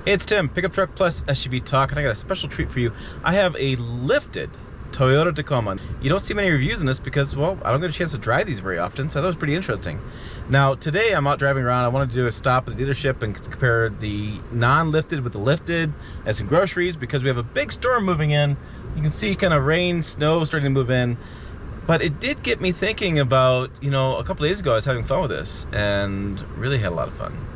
Hey, it's Tim, Pickup Truck Plus SUV Talk, and I got a special treat for you. I have a lifted Toyota Tacoma. You don't see many reviews in this because, well, I don't get a chance to drive these very often, so I thought it was pretty interesting. Now, today I'm out driving around. I wanted to do a stop at the dealership and compare the non-lifted with the lifted and some groceries because we have a big storm moving in. You can see kind of rain, snow starting to move in. But it did get me thinking about, you know, a couple days ago I was having fun with this and really had a lot of fun.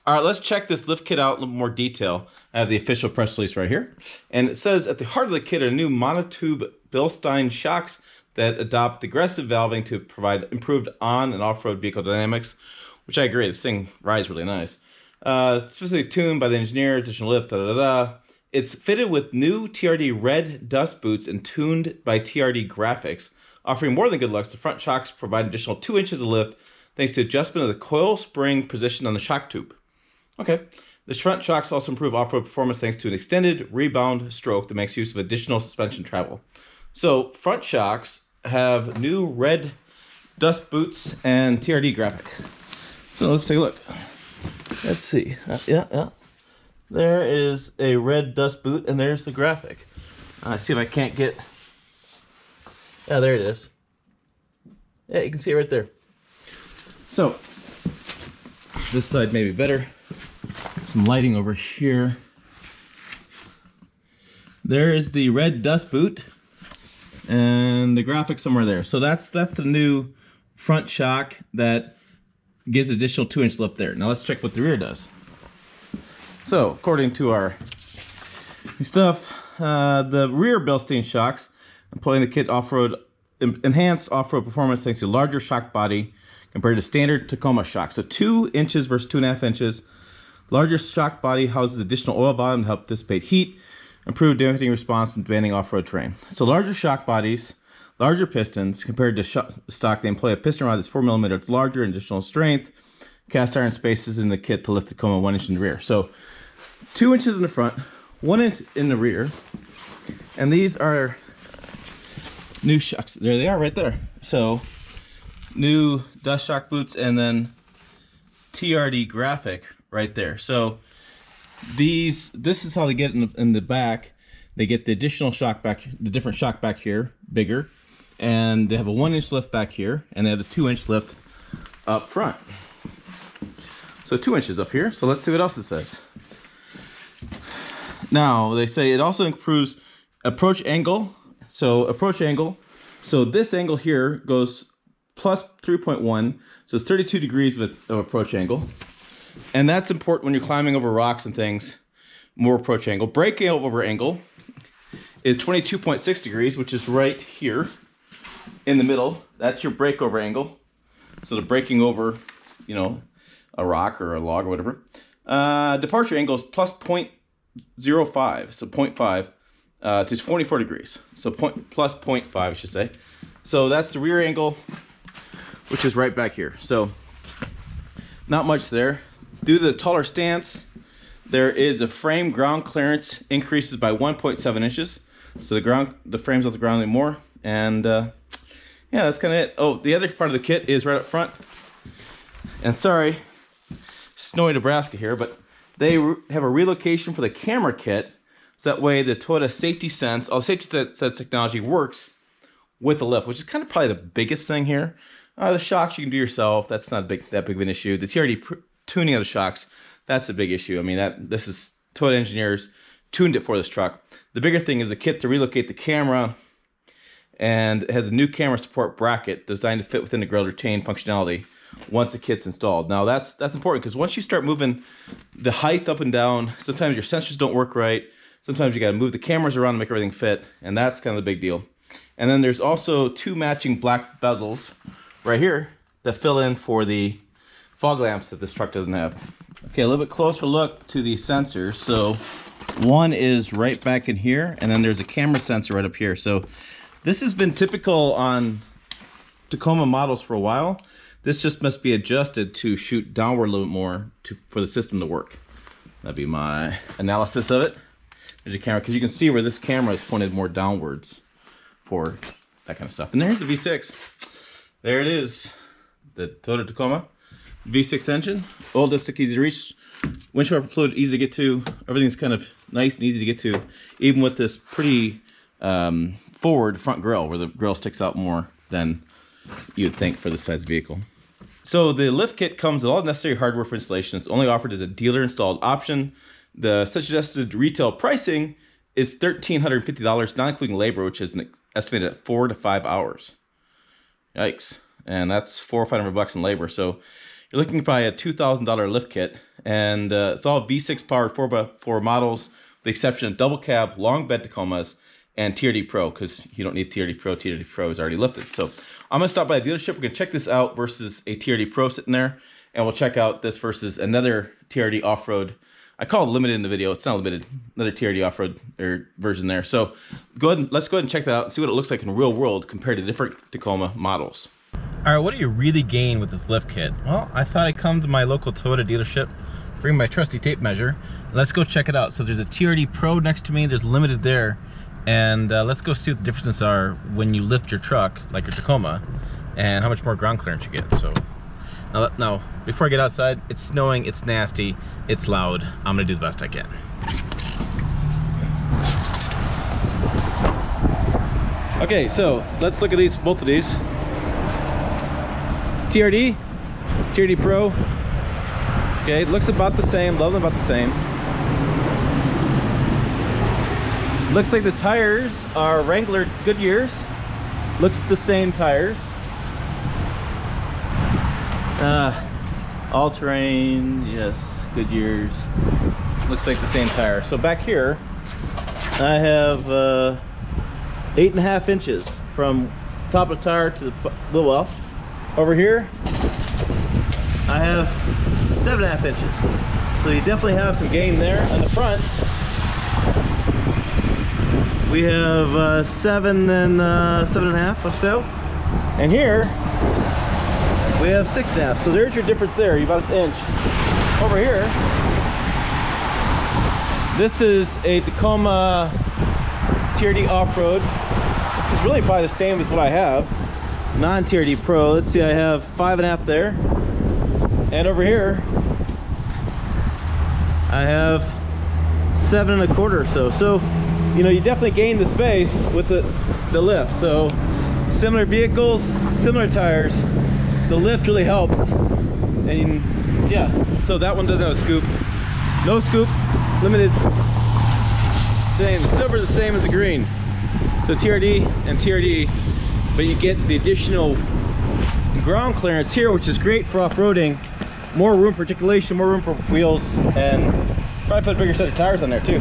All right, let's check this lift kit out in a little more detail. I have the official press release right here. And it says, at the heart of the kit are new monotube Bilstein shocks that adopt digressive valving to provide improved on- and off-road vehicle dynamics, which I agree, this thing rides really nice. Specifically tuned by the engineer, additional lift, da-da-da. It's fitted with new TRD red dust boots and tuned by TRD graphics. Offering more than good looks, the front shocks provide an additional 2 inches of lift thanks to adjustment of the coil spring position on the shock tube. Okay, the front shocks also improve off-road performance thanks to an extended rebound stroke that makes use of additional suspension travel. So front shocks have new red dust boots and TRD graphic. So let's take a look. Let's see. Yeah. There is a red dust boot and there's the graphic. See if I can't get... Yeah, there it is. Yeah, you can see it right there. So this side may be better. Some lighting over here. There is the red dust boot and the graphic somewhere there. So that's the new front shock that gives additional 2-inch lift there. Now let's check what the rear does. So according to our stuff, the rear Bilstein shocks employing the kit off-road enhanced off-road performance thanks to larger shock body compared to standard Tacoma shock. So 2 inches versus 2.5 inches. Larger shock body houses additional oil volume to help dissipate heat, improve damping response when demanding off-road terrain. So larger shock bodies, larger pistons compared to stock. They employ a piston rod that's 4 millimeters larger and additional strength. Cast iron spaces in the kit to lift the Tacoma 1 inch in the rear. So 2 inches in the front, 1 inch in the rear, and these are new shocks. There they are, right there. So new dust shock boots and then TRD graphic right there. So this is how they get in the back. They get the additional shock back, the different shock back here, bigger, and they have a 1-inch lift back here, and they have a 2-inch lift up front. So 2 inches up here. So let's see what else it says. Now they say it also improves approach angle. So approach angle. So this angle here goes plus 3.1. So it's 32 degrees of approach angle. And that's important when you're climbing over rocks and things, more approach angle. Brake over angle is 22.6 degrees, which is right here in the middle. That's your breakover angle. So the breaking over, you know, a rock or a log or whatever. Departure angle is plus 0.05, so 0.5 to 24 degrees. So plus 0.5, I should say. So that's the rear angle, which is right back here. So not much there. Due to the taller stance, there is a frame ground clearance increases by 1.7 inches. So the frame's off the ground anymore. And yeah, that's kind of it. Oh, the other part of the kit is right up front. And sorry, snowy Nebraska here, but they have a relocation for the camera kit. So that way the Toyota Safety Sense, all the Safety Sense technology works with the lift, which is kind of probably the biggest thing here. The shocks you can do yourself. That's not that big of an issue. The TRD tuning of the shocks, that's a big issue. I mean, this is Toyota engineers tuned it for this truck. The bigger thing is a kit to relocate the camera, and it has a new camera support bracket designed to fit within the grill retain functionality once the kit's installed. Now that's important, because once you start moving the height up and down, sometimes your sensors don't work right. Sometimes you got to move the cameras around to make everything fit, and that's kind of the big deal. And then there's also 2 matching black bezels right here that fill in for the fog lamps that this truck doesn't have. Okay, a little bit closer look to the sensors. So one is right back in here, and then there's a camera sensor right up here. So this has been typical on Tacoma models for a while. This just must be adjusted to shoot downward a little bit more for the system to work. That'd be my analysis of it. There's a camera, because you can see where this camera is pointed more downwards for that kind of stuff. And there's the V6. There it is, the Toyota Tacoma V6 engine. Old dipstick, easy to reach. Windshield fluid, easy to get to. Everything's kind of nice and easy to get to, even with this pretty forward front grille, where the grille sticks out more than you'd think for this size vehicle. So the lift kit comes with all necessary hardware for installation. It's only offered as a dealer installed option. The suggested retail pricing is $1,350, not including labor, which is estimated at 4 to 5 hours. Yikes. And that's $400 or $500 in labor. So you're looking to buy a $2,000 lift kit, and it's all V6 powered 4x4 models, with the exception of double cab, long bed Tacomas, and TRD Pro, because you don't need TRD Pro. TRD Pro is already lifted. So I'm gonna stop by a dealership. We're gonna check this out versus a TRD Pro sitting there, and we'll check out this versus another TRD off-road. I call it limited in the video. It's not limited. Another TRD off-road version there. So let's go ahead and check that out and see what it looks like in the real world compared to different Tacoma models. All right, what do you really gain with this lift kit? Well, I thought I'd come to my local Toyota dealership, bring my trusty tape measure. Let's go check it out. So there's a TRD Pro next to me. There's limited there. And let's go see what the differences are when you lift your truck, like your Tacoma, and how much more ground clearance you get. So now, before I get outside, it's snowing, it's nasty, it's loud. I'm gonna do the best I can. Okay, so let's look at both of these. TRD Pro. Okay, it looks about the same, love them about the same. Looks like the tires are Wrangler Goodyears. Looks the same tires. All-terrain, yes, Goodyears. Looks like the same tire. So back here, I have 8.5 inches from top of the tire to the wheel well. Over here, I have 7.5 inches. So you definitely have some gain there. On the front, we have 7 and 7.5 or so. And here, we have 6.5. So there's your difference there, about an inch. Over here, this is a Tacoma TRD off-road. This is really probably the same as what I have. Non-TRD Pro. Let's see, I have 5.5 there. And over here, I have 7.25 or so. So, you know, you definitely gain the space with the lift. So, similar vehicles, similar tires. The lift really helps. And yeah, so that one doesn't have a scoop. No scoop, it's limited. Same, the silver's the same as the green. So TRD and TRD, but you get the additional ground clearance here, which is great for off-roading. More room for articulation, more room for wheels, and probably put a bigger set of tires on there too.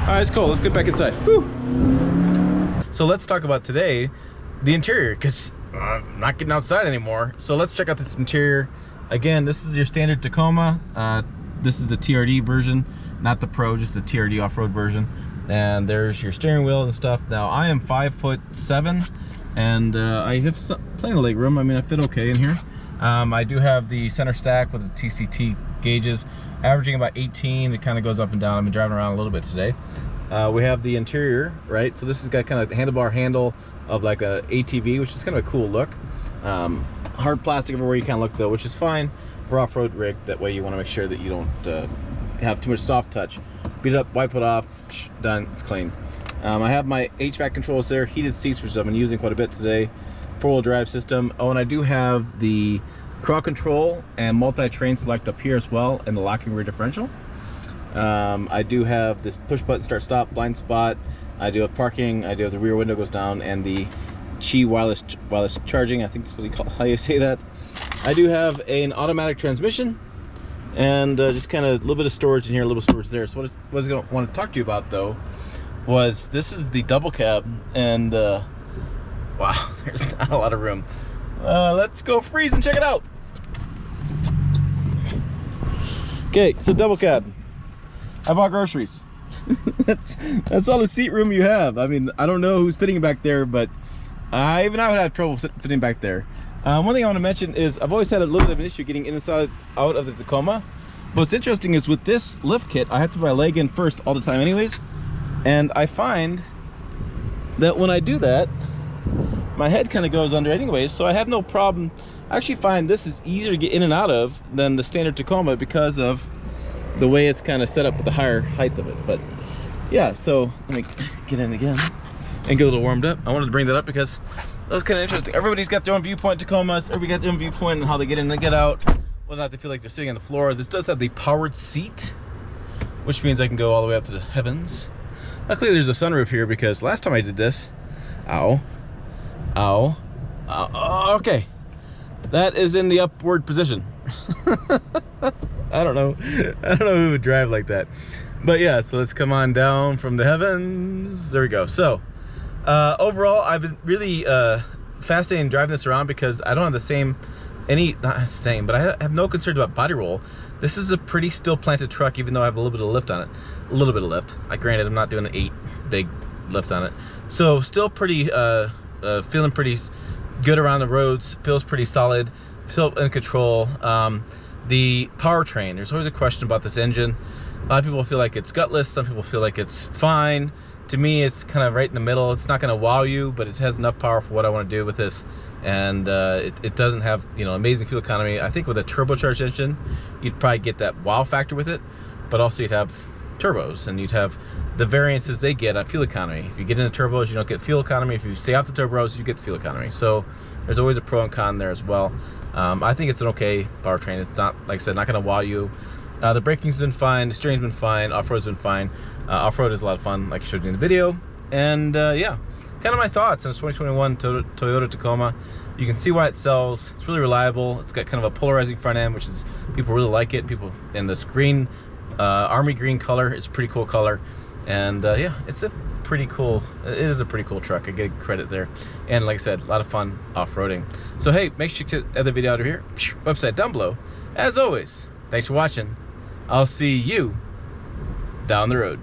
All right, it's cool. Let's get back inside. Whew. So let's talk about today. the interior, because I'm not getting outside anymore. So let's check out this interior. Again, this is your standard Tacoma. This is the TRD version, not the Pro, just the TRD off-road version. And there's your steering wheel and stuff. Now I am 5'7", and I have plenty of leg room. I mean, I fit okay in here. I do have the center stack with the TCT gauges, averaging about 18. It kind of goes up and down. I've been driving around a little bit today. We have the interior, right? So this has got kind of the handlebar handle of like a ATV, which is kind of a cool look. Hard plastic everywhere you can look though, which is fine for off-road rig. That way you want to make sure that you don't have too much soft touch. Beat it up, wipe it off, done, it's clean. I have my HVAC controls there, heated seats, which I've been using quite a bit today, 4-wheel drive system. Oh, and I do have the crawl control and multi-train select up here as well, and the locking rear differential. I do have this push button start stop, blind spot. I do have parking. I do have the rear window goes down, and the Qi wireless charging. I think that's what you call, how you say that. I do have an automatic transmission, and just kind of a little bit of storage in here, a little storage there. So what I was going to want to talk to you about though was this is the double cab, and wow, there's not a lot of room. Let's go freeze and check it out. Okay, so double cab. I bought groceries. that's all the seat room you have. I mean, I don't know who's fitting back there, but I would have trouble fitting back there. One thing I want to mention is I've always had a little bit of an issue getting inside out of the Tacoma. But what's interesting is with this lift kit, I have to put my leg in first all the time anyways. And I find that when I do that, my head kind of goes under anyways, so I have no problem. I actually find this is easier to get in and out of than the standard Tacoma because of the way it's kind of set up with the higher height of it. But yeah, so let me get in again and get a little warmed up. I wanted to bring that up because that was kind of interesting. Everybody's got their own viewpoint, Tacomas. Everybody got their own viewpoint on how they get in and get out, whether or not they feel like they're sitting on the floor. This does have the powered seat, which means I can go all the way up to the heavens. Luckily there's a sunroof here because last time I did this, okay, that is in the upward position. I don't know who would drive like that, but yeah. So let's come on down from the heavens. There we go. So overall, I've been really fascinated in driving this around because I don't have the same, not same, but I have no concerns about body roll. This is a pretty still planted truck, even though I have a little bit of lift on it. A little bit of lift. Granted, I'm not doing an 8 big lift on it. So still pretty, feeling pretty good around the roads. Feels pretty solid. Still in control. The powertrain, there's always a question about this engine. A lot of people feel like it's gutless. Some people feel like it's fine. To me, it's kind of right in the middle. It's not going to wow you, but it has enough power for what I want to do with this. And it doesn't have, you know, amazing fuel economy. I think with a turbocharged engine, you'd probably get that wow factor with it, but also you'd have turbos, and you'd have the variances they get on fuel economy. If you get into turbos, you don't get fuel economy. If you stay off the turbos, you get the fuel economy. So there's always a pro and con there as well. I think it's an okay powertrain. It's not, like I said, not going to wow you. The braking's been fine, the steering's been fine, off-road's been fine. Off-road is a lot of fun, like I showed you in the video. And yeah, kind of my thoughts on this 2021 Toyota Tacoma. You can see why it sells. It's really reliable. It's got kind of a polarizing front end, which is, people really like it. People, and this green, army green color is a pretty cool color. And yeah, it's a pretty cool, it is a pretty cool truck. I get credit there. And like I said, a lot of fun off-roading. So hey, make sure to check the other video out of here, website down below. As always, thanks for watching. I'll see you down the road.